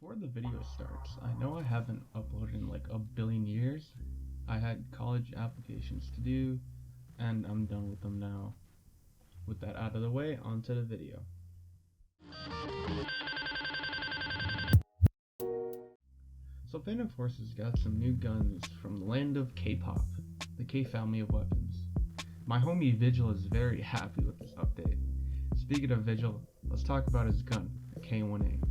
Before the video starts, I know I haven't uploaded in like a billion years. I had college applications to do, and I'm done with them now. With that out of the way, onto the video. So Phantom Forces got some new guns from the land of K-pop, the K family of weapons. My homie Vigil is very happy with this update. Speaking of Vigil, let's talk about his gun, the K1A.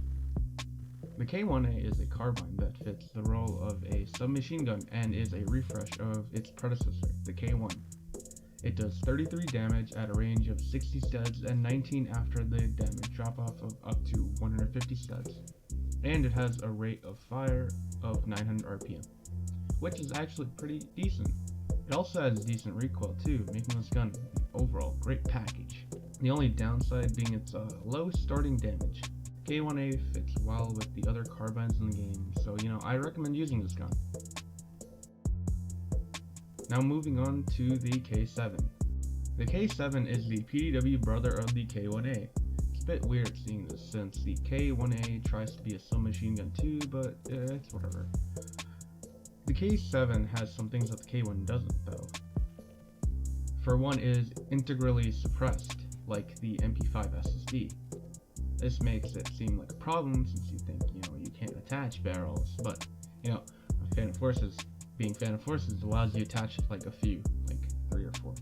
The K1A is a carbine that fits the role of a submachine gun and is a refresh of its predecessor, the K1. It does 33 damage at a range of 60 studs and 19 after the damage drop off of up to 150 studs. And it has a rate of fire of 900 RPM, which is actually pretty decent. It also has decent recoil too, making this gun an overall great package. The only downside being its low starting damage. K1A fits well with the other carbines in the game, so I recommend using this gun. Now moving on to the K7. The K7 is the PDW brother of the K1A. It's a bit weird seeing this since the K1A tries to be a submachine gun too, but it's whatever. The K7 has some things that the K1 doesn't though. For one, it is integrally suppressed, like the MP5 SSD. This makes it seem like a problem since you think, you can't attach barrels, but, Phantom Forces, being Phantom Forces allows you to attach like a few, like 3 or 4.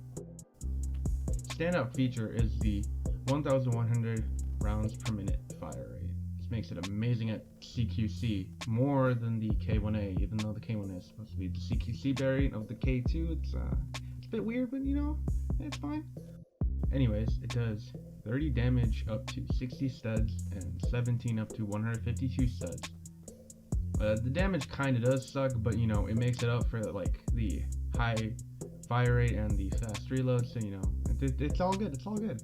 Standout feature is the 1,100 rounds per minute fire rate. This makes it amazing at CQC, more than the K1A, even though the K1A is supposed to be the CQC variant of the K2. It's a bit weird, but it's fine. Anyways, it does 30 damage up to 60 studs and 17 up to 152 studs. The damage kind of does suck, but it makes it up for like the high fire rate and the fast reload, so it's all good. It's all good.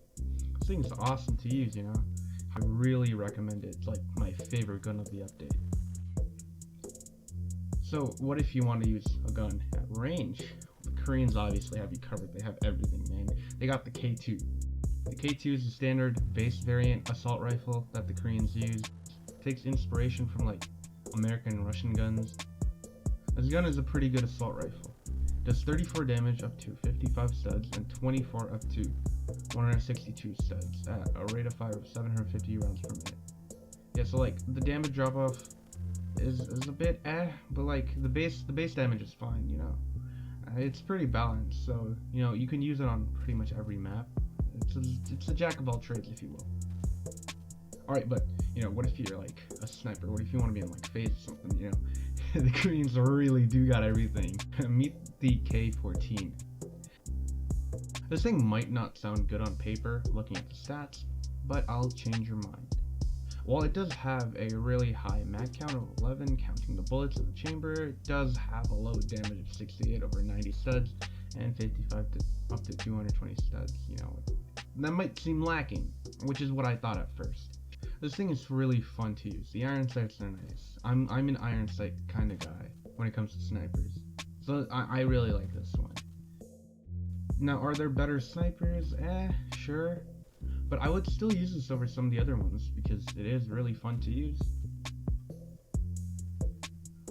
This thing's awesome to use. I really recommend it. It's like my favorite gun of the update. So what if you want to use a gun at range? The Koreans obviously have you covered. They have everything, man. They got the K2. The K2 is a standard base variant assault rifle that the Koreans use. It takes inspiration from like American and Russian guns. This gun is a pretty good assault rifle. It does 34 damage up to 55 studs and 24 up to 162 studs at a rate of fire of 750 rounds per minute. Yeah, so like the damage drop off is a bit but like the base damage is fine, It's pretty balanced, so you can use it on pretty much every map. It's a jack of all trades, if you will. Alright, but what if you're like a sniper? What if you want to be in like phase or something? The Koreans really do got everything. Meet the K14. This thing might not sound good on paper looking at the stats, but I'll change your mind. While it does have a really high mag count of 11, counting the bullets in the chamber, it does have a low damage of 68 over 90 studs and 55 up to 220 studs. That might seem lacking, which is what I thought at first. This thing is really fun to use. The iron sights are nice. I'm an iron sight kind of guy when it comes to snipers, so I really like this one. Now, are there better snipers? Sure. But I would still use this over some of the other ones because it is really fun to use.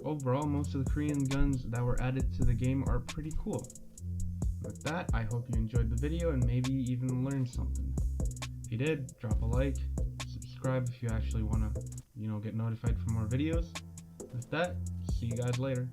Overall, most of the Korean guns that were added to the game are pretty cool. With that, I hope you enjoyed the video and maybe even learned something. If you did, drop a like, subscribe if you actually want to, get notified for more videos. With that, see you guys later.